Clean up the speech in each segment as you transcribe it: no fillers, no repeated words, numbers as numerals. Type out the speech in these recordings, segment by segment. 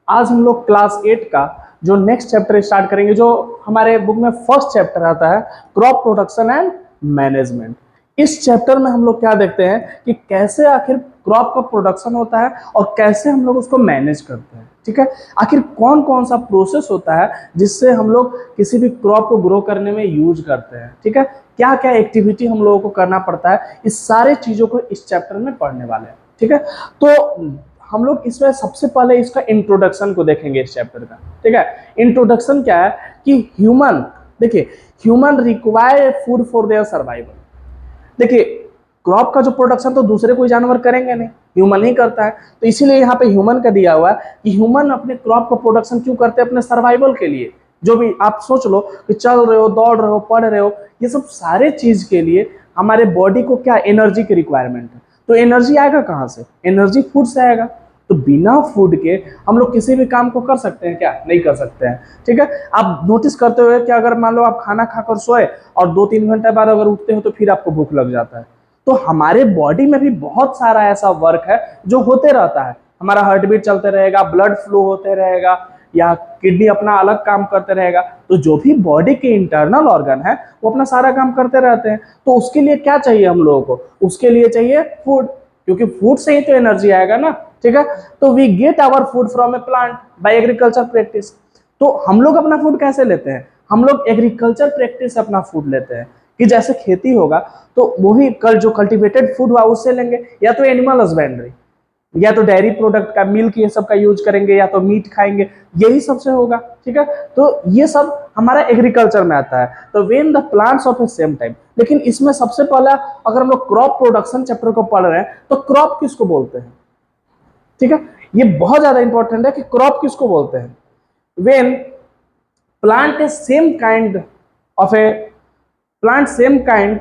आज हम लोग क्लास 8 का जो नेक्स्ट चैप्टर स्टार्ट करेंगे, जो हमारे बुक में फर्स्ट चैप्टर आता है, क्रॉप प्रोडक्शन एंड मैनेजमेंट। इस चैप्टर में हम लोग क्या देखते हैं कि कैसे आखिर क्रॉप का प्रोडक्शन होता है और कैसे हम लोग उसको मैनेज करते हैं। ठीक है, आखिर कौन कौन सा प्रोसेस होता है जिससे हम लोग किसी भी क्रॉप को ग्रो करने में यूज करते हैं। ठीक है, क्या क्या एक्टिविटी हम लोगों को करना पड़ता है, इस सारे चीजों को इस चैप्टर में पढ़ने वाले हैं। ठीक है, तो हम लोग इसमें सबसे पहले इसका इंट्रोडक्शन को देखेंगे इस चैप्टर का। ठीक है, इंट्रोडक्शन क्या है कि ह्यूमन, देखिए, human require food for their survival. देखिए, क्रॉप का जो प्रोडक्शन तो दूसरे कोई जानवर करेंगे नहीं, ह्यूमन ही करता है। तो इसीलिए यहाँ पे ह्यूमन का दिया हुआ है कि ह्यूमन अपने क्रॉप का प्रोडक्शन क्यों करते हैं, अपने सर्वाइवल के लिए। जो भी आप सोच लो कि चल रहे हो, दौड़ रहे हो, पढ़ रहे हो, ये सब सारे चीज के लिए हमारे बॉडी को क्या एनर्जी की रिक्वायरमेंट है। तो एनर्जी आएगा कहाँ से? एनर्जी फूड से आएगा। तो बिना फूड के हम लोग किसी भी काम को कर सकते हैं क्या? नहीं कर सकते हैं। ठीक है, आप नोटिस करते हुए कि अगर मान लो आप खाना खाकर सोए और 2-3 घंटे बाद अगर उठते हो तो फिर आपको भूख लग जाता है। तो हमारे बॉडी में भी बहुत सारा ऐसा वर्क है जो होते रहता है। हमारा हार्ट बीट चलते रहेगा, ब्लड फ्लो होते रहेगा, या किडनी अपना अलग काम करते रहेगा। तो जो भी बॉडी के इंटरनल ऑर्गन है वो अपना सारा काम करते रहते हैं। तो उसके लिए क्या चाहिए हम लोगों को? उसके लिए चाहिए फूड, क्योंकि फूड से ही तो एनर्जी आएगा ना। ठीक है, तो we get our food from a plant by agriculture practice. तो हम लोग अपना फूड कैसे लेते हैं? हम लोग एग्रीकल्चर प्रैक्टिस से अपना फूड लेते हैं कि जैसे खेती होगा तो वही कल जो कल्टीवेटेड फूड हुआ उससे लेंगे, या तो एनिमल हस्बेंड्री, या तो डेयरी प्रोडक्ट का, मिल्क, ये सब का यूज करेंगे, या तो मीट खाएंगे, यही सबसे होगा। ठीक है, तो ये सब हमारा एग्रीकल्चर में आता है। तो when the plants of A same time. लेकिन इसमें सबसे पहला अगर हम लोग क्रॉप प्रोडक्शन चैप्टर को पढ़ रहे हैं तो क्रॉप किसको बोलते हैं? ठीक है, ये बहुत ज्यादा इंपॉर्टेंट है कि क्रॉप किसको बोलते हैं। When plant A same kind of A plant same kind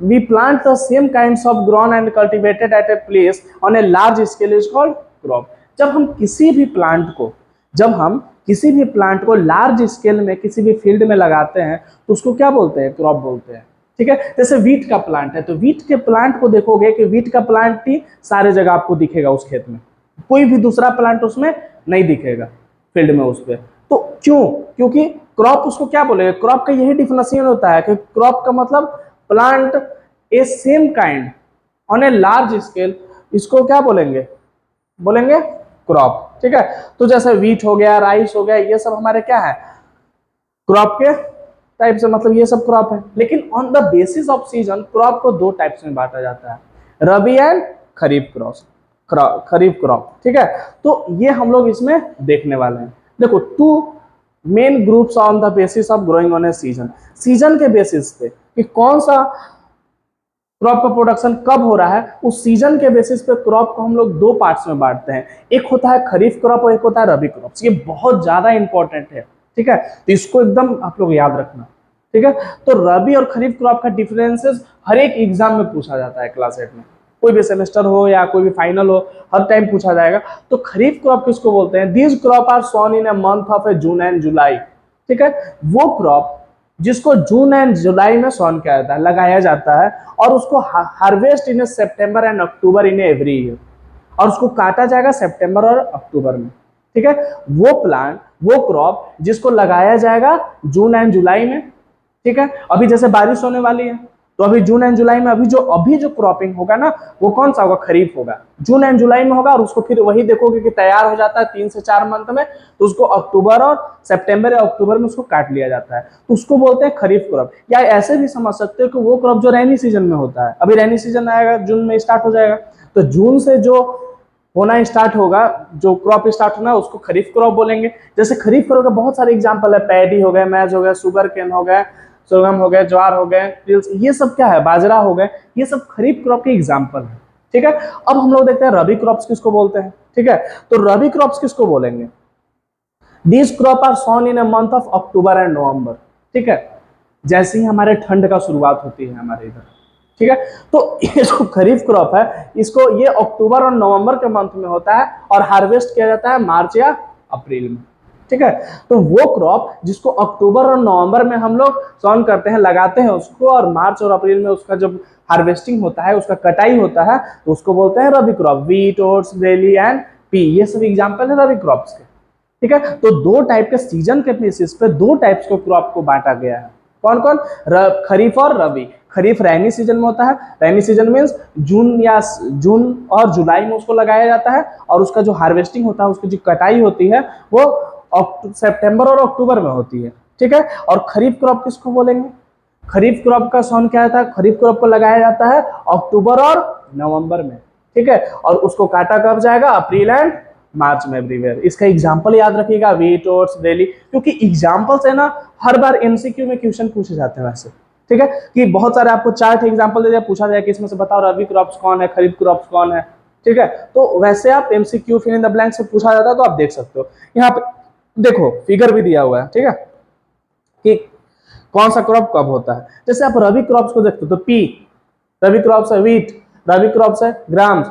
we plant the same kinds of grown and cultivated at a place on a large scale is called crop। जब हम किसी भी plant को large scale में किसी भी field में लगाते हैं तो उसको क्या बोलते हैं? क्रॉप बोलते हैं। ठीक है, जैसे वीट का प्लांट है तो वीट के प्लांट को देखोगे कि वीट का प्लांट ही सारे जगह आपको दिखेगा उस खेत में, कोई भी दूसरा प्लांट उसमें नहीं दिखेगा फील्ड में उस पर। तो क्यों? क्योंकि क्रॉप उसको क्या बोलेगा? क्रॉप का यही डिफिनेशन होता है कि क्रॉप का मतलब plant A same kind on a large scale, इसको क्या बोलेंगे? बोलेंगे क्रॉप। ठीक है, तो जैसे वीट हो गया, राइस हो गया, ये सब हमारे क्या है? क्रॉप के टाइप से, मतलब ये सब क्रॉप है। लेकिन on the basis off season crop को दो टाइप्स में बांटा जाता है, रबी एंड खरीफ खरीफ क्रॉप। ठीक है, तो ये हम लोग इसमें देखने वाले हैं। देखो, two main groups on the basis of growing on a season. Season के बेसिस पे कि कौन सा क्रॉप का प्रोडक्शन कब हो रहा है, उस सीजन के बेसिस पे क्रॉप को हम लोग दो पार्ट्स में बांटते हैं। एक होता है खरीफ क्रॉप और एक होता है रबी क्रॉप। ये बहुत ज्यादा इंपॉर्टेंट है। ठीक है, तो इसको एकदम आप लोग याद रखना। ठीक है, तो रबी और खरीफ क्रॉप का डिफरेंसेस हर एक एग्जाम में पूछा जाता है क्लास 8 में, कोई भी सेमेस्टर हो या कोई भी फाइनल हो, हर टाइम पूछा जाएगा। तो खरीफ क्रॉप किसको बोलते हैं? These crop are sown in a month of a June and July. ठीक है, वो क्रॉप जिसको जून एंड जुलाई में सोन किया जाता है, लगाया जाता है, और उसको harvest in September and October in every year, और उसको काटा जाएगा सितंबर और अक्टूबर में। ठीक है, वो प्लांट, वो क्रॉप जिसको लगाया जाएगा जून एंड जुलाई में। ठीक है, अभी जैसे बारिश होने वाली है तो अभी जून एंड जुलाई में अभी जो क्रॉपिंग होगा ना, वो कौन सा होगा? खरीफ होगा, जून एंड जुलाई में होगा। और उसको फिर वही देखोगे कि तैयार हो जाता है 3 से 4 मंथ में, तो उसको अक्टूबर और सितंबर या अक्टूबर में उसको काट लिया जाता है, तो उसको बोलते हैं खरीफ क्रॉप। या ऐसे भी समझ सकते हो कि वो क्रॉप जो रेनी सीजन में होता है, अभी रेनी सीजन आएगा, जून में स्टार्ट हो जाएगा, तो जून से जो होना स्टार्ट होगा, जो क्रॉप स्टार्ट होना, उसको खरीफ क्रॉप बोलेंगे। जैसे खरीफ क्रॉप का बहुत सारे एग्जांपल है, पैडी हो गए, मैज हो गया, शुगर केन हो गया, सोगम हो गए, ज्वार हो गए, ये सब क्या है? बाजरा हो गए, ये सब खरीफ क्रॉप के एग्जांपल है। ठीक है, अब हम लोग देखते हैं रबी क्रॉप्स किसको बोलते हैं। ठीक है, तो रबी क्रॉप्स किसको बोलेंगे? These crop are sown in a month of October and November. ठीक है, जैसे ही हमारे ठंड का शुरुआत होती है हमारे इधर। ठीक है, तो ये जो खरीफ क्रॉप है, इसको ये अक्टूबर और नवंबर के मंथ में होता है और हार्वेस्ट किया जाता है मार्च या अप्रैल में। ठीक है, तो वो क्रॉप जिसको अक्टूबर और नवंबर में हम लोग सॉन करते हैं, लगाते हैं उसको, और मार्च और अप्रैल में उसका जब हार्वेस्टिंग होता है, उसका कटाई होता है, तो उसको बोलते हैं rabi crop. Wheat, oats, barley and pea, ये सब एग्जांपल है रबी क्रॉप्स के। ठीक है। तो दो टाइप के सीजन के बेसिस पे दो टाइप्स को क्रॉप को बांटा गया है। कौन कौन? खरीफ और रबी। खरीफ रैनी सीजन में होता है, रैनी सीजन मीन्स जून और जुलाई में उसको लगाया जाता है, और उसका जो हार्वेस्टिंग होता है, उसकी जो कटाई होती है वो सितंबर और अक्टूबर में होती है, ठीक है। और खरीफ क्रॉप किसको बोलेंगे? खरीफ क्रॉप का सॉन क्या था? खरीफ क्रॉप को लगाया जाता है अक्टूबर और नवंबर में, ठीक है। और उसको काटा कब जाएगा? अप्रैल एंड मार्च में एवरीवेयर। इसका एग्जांपल याद रखिएगा, वीट, ओट्स, डेली, क्योंकि एग्जांपल से ना हर बार एमसीक्यू में क्वेश्चन पूछे जाते हैं वैसे, ठीक है। कि बहुत सारे आपको 4 एग्जांपल दे दिया, पूछा जाए कि इसमें से बताओ रबी क्रॉप्स कौन है, खरीफ क्रॉप्स कौन है, ठीक है। तो वैसे आप MCQ fill in the blank से पूछा जाता है तो आप देख सकते हो। यहाँ पे देखो फिगर भी दिया हुआ है, ठीक है, कि कौन सा क्रॉप कब होता है। जैसे आप रबी क्रॉप्स को देखते हो तो पी रबी क्रॉप्स है, वीट रबी क्रॉप्स है, ग्राम्स,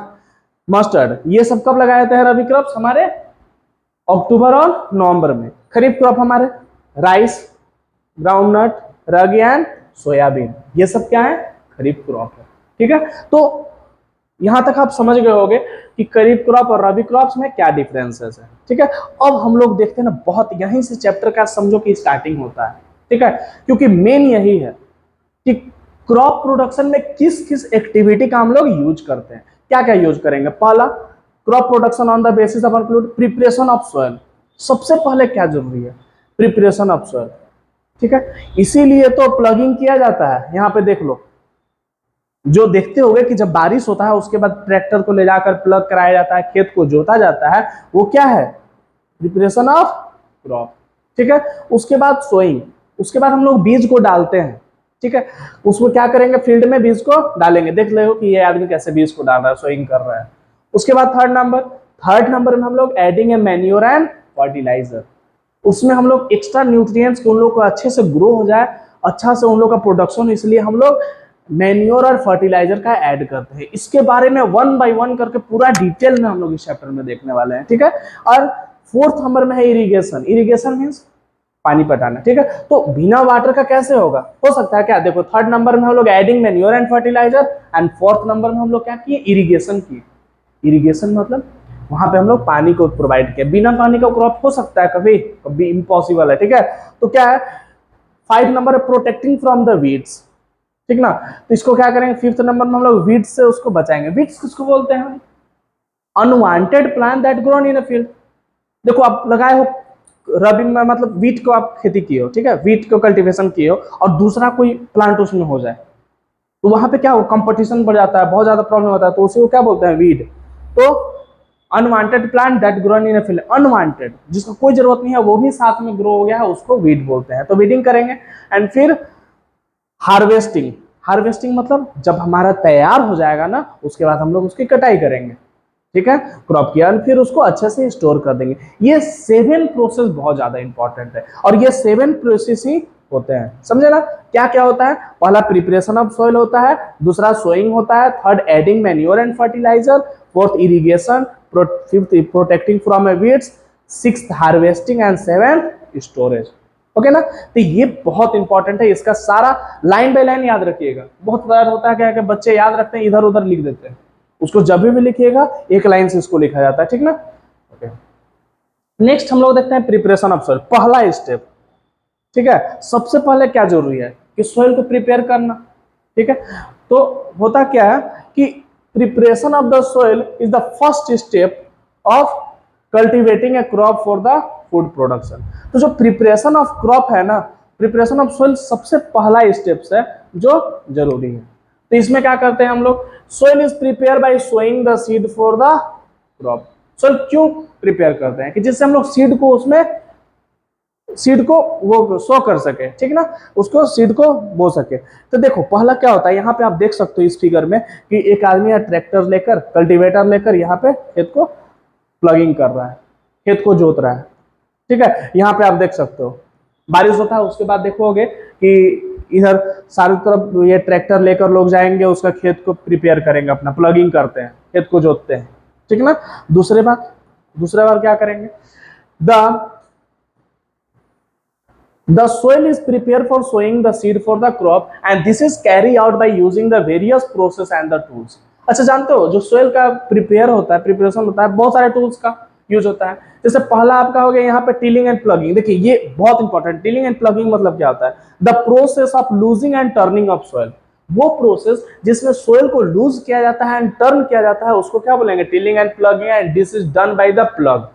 मस्टर्ड, ये सब कब लगाए जाते हैं? रबी क्रॉप्स हमारे अक्टूबर और नवंबर में। खरीफ क्रॉप हमारे rice, groundnut, ragi and soybean, ये सब क्या है? खरीफ क्रॉप है, ठीक है। तो यहां तक आप समझ गए होंगे कि खरीफ क्रॉप और रबी क्रॉप्स में क्या डिफरेंसेस है, ठीक है। अब हम लोग देखते हैं ना, बहुत यहीं से चैप्टर का समझो कि स्टार्टिंग होता है, ठीक है, क्योंकि मेन यही है कि क्रॉप प्रोडक्शन में किस किस एक्टिविटी का हम लोग यूज करते हैं। क्या क्या यूज करेंगे? पहला, crop production on the basis of include preparation of soil. सबसे पहले क्या जरूरी है? प्रिपरेशन ऑफ सॉइल, ठीक है। इसीलिए तो प्लगिंग किया जाता है। यहां पे देख लो, जो देखते होंगे कि जब बारिश होता है उसके बाद ट्रैक्टर को ले जाकर प्लग कराया जाता है, खेत को जोता जाता है, वो क्या है? प्रिपरेशन ऑफ क्रॉप, ठीक है। उसके बाद सोइंग, उसके बाद हम लोग बीज को डालते हैं, ठीक है। उसको क्या करेंगे? फील्ड में बीज को डालेंगे। देख लो कि ये आदमी कैसे बीज को डाल रहा है, सोइंग कर रहा है। उसके बाद थर्ड नंबर में हम लोग adding a manure and fertiliser. उसमें हम लोग एक्स्ट्रा न्यूट्रिएंट्स उन लोग को अच्छे से ग्रो हो जाए, अच्छा से उन लोग का प्रोडक्शन, इसलिए हम लोग मैन्योर और फर्टिलाइजर का ऐड करते हैं। इसके बारे में 1 बाय 1 करके पूरा डिटेल में हम लोग इस चैप्टर में देखने वाले हैं, ठीक है। और फोर्थ नंबर में है इरिगेशन। इरिगेशन मीन्स पानी पटाना, ठीक है। तो बिना वाटर का कैसे होगा? हो सकता है क्या? देखो, थर्ड नंबर में हम लोग adding manure and fertiliser, and fourth number में हम लोग क्या किए? इरिगेशन किए। इरिगेशन मतलब वहां पे हम लोग पानी को प्रोवाइड किया। बिना पानी का क्रॉप हो सकता है? कभी कभी इम्पॉसिबल है, ठीक है। तो क्या है? 5 नंबर है प्रोटेक्टिंग फ्रॉम द वीड्स, ठीक ना। तो इसको क्या करेंगे? 5th नंबर में हम लोग वीड्स से उसको बचाएंगे। वीड्स किसको बोलते हैं? Unwanted plant that grown in a field. देखो, आप लगाए हो रबी में, मतलब वीट को आप खेती किए हो, ठीक है, वीट को कल्टीवेशन किए हो, और दूसरा कोई प्लांट उसमें हो जाए तो वहां पे क्या हो? कंपटीशन बढ़ जाता है, बहुत ज्यादा प्रॉब्लम होता है, तो उसी को क्या बोलते हैं? वीड। तो unwanted plant that grown in a field, unwanted जिसका कोई जरूरत नहीं है वो भी साथ में ग्रो हो गया है, उसको वीड बोलते हैं। तो वीडिंग करेंगे। एंड फिर हार्वेस्टिंग। हार्वेस्टिंग मतलब जब हमारा तैयार हो जाएगा ना, उसके बाद हम लोग उसकी कटाई करेंगे, ठीक है, क्रॉप की, और फिर उसको अच्छे से स्टोर कर देंगे। ये 7 प्रोसेस बहुत ज्यादा इंपॉर्टेंट है, और ये 7 प्रोसेस ही होते हैं, समझे ना। क्या क्या होता है? पहला प्रिपरेशन ऑफ सॉइल होता है, दूसरा सोइंग होता है, third adding manure and fertiliser, fourth irrigation, fifth protecting from weeds, sixth harvesting, and 7th storage. Okay ना। तो ये बहुत इंपॉर्टेंट है, इसका सारा लाइन बाय लाइन याद रखिएगा। बहुत बार होता है क्या कि बच्चे याद रखते हैं, इधर उधर लिख देते हैं, उसको जब भी लिखिएगा एक लाइन से इसको लिखा जाता है, ठीक ना। ओके, नेक्स्ट हम लोग देखते हैं प्रिपरेशन ऑफ सॉइल। पहला स्टेप, ठीक है, सबसे पहले क्या जरूरी है कि सॉइल को प्रिपेयर करना, ठीक है। तो होता क्या है कि preparation of the soil is the first step of cultivating A crop for the food production. तो जो प्रिपरेशन ऑफ क्रॉप है ना, प्रिपरेशन ऑफ सॉइल सबसे पहला स्टेप्स है जो जरूरी है। तो इसमें क्या करते हैं हम लोग? Soil is prepare by sowing the seed for the crop. Soil क्यों प्रिपेयर करते हैं? कि जिससे हम लोग सीड को उसमें सीड को वो सो कर सके, ठीक ना, उसको सीड को बो सके। तो देखो पहला क्या होता है, यहाँ पे आप देख सकते हो इस फिगर में कि एक आदमी ट्रैक्टर लेकर, कल्टीवेटर लेकर यहाँ पे खेत को प्लगिंग कर रहा है, खेत को जोत रहा है, ठीक है। यहाँ पे आप देख सकते हो बारिश होता है, उसके बाद देखोगे कि इधर सारी तरफ ये ट्रैक्टर लेकर लोग जाएंगे, उसका खेत को प्रिपेयर करेंगे, अपना प्लगिंग करते हैं, खेत को जोतते हैं, ठीक ना। दूसरे बार क्या करेंगे? The soil is prepared for sowing the seed for the crop, and this is carried out by using the various process and the tools. अच्छा, जानते हो जो सोइल का प्रिपेयर होता है, प्रिपरेशन होता है बहुत सारे टूल्स का, यूज होता है। जैसे पहला आपका हो गया यहाँ पे टिलिंग एंड प्लगिंग। देखिए ये बहुत इंपॉर्टेंट, टिलिंग एंड प्लगिंग मतलब क्या होता है? The process of losing and turning of soil. वो प्रोसेस जिसमें सोइल को लूज किया जाता है एंड टर्न किया जाता है उसको क्या बोलेंगे? Tilling and plugging, and this is done by the plug.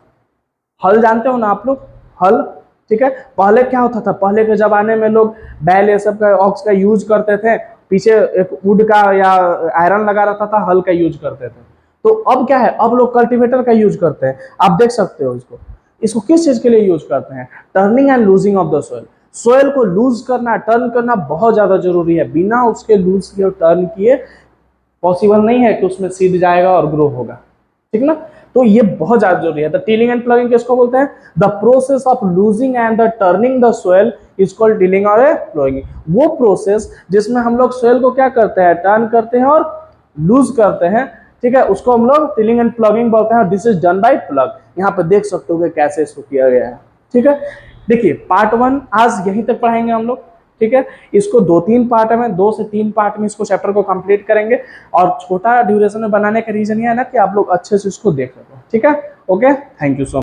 हल जानते हो ना आप लोग, हल, ठीक है। पहले क्या होता था, पहले के जमाने में लोग बैल ये सब का, ऑक्स का यूज करते थे, पीछे एक वुड का या आयरन लगा रहता था, हल का यूज करते थे। तो अब क्या है, अब लोग कल्टीवेटर का यूज करते हैं। आप देख सकते हो इसको, इसको किस चीज के लिए यूज करते हैं? Turning and losing of the soil. Soil को लूज करना, टर्न करना बहुत ज्यादा जरूरी है। बिना उसके लूज किए, टर्न किए पॉसिबल नहीं है कि उसमें सीड जाएगा और ग्रो होगा, ठीक ना। तो ये बहुत ज्यादा जरूरी है। द टिलिंग एंड प्लगिंग किसको बोलते हैं? The process of losing and the turning the soil is called tilling और प्लगिंग। वो प्रोसेस जिसमें हम लोग सोइल को क्या करते हैं? टर्न करते हैं और लूज करते हैं, ठीक है, उसको हम लोग टिलिंग एंड प्लगिंग बोलते हैं। This is done by plug. यहाँ पे देख सकते हो कि कैसे इसको किया गया है, ठीक है। देखिए पार्ट 1 आज यहीं तक पढ़ाएंगे हम लोग, ठीक है। इसको 2-3 पार्ट में, 2 से 3 पार्ट में इसको चैप्टर को कंप्लीट करेंगे। और छोटा ड्यूरेशन में बनाने का रीजन ये है ना कि आप लोग अच्छे से इसको देख सको, ठीक है। Okay, thank you so much.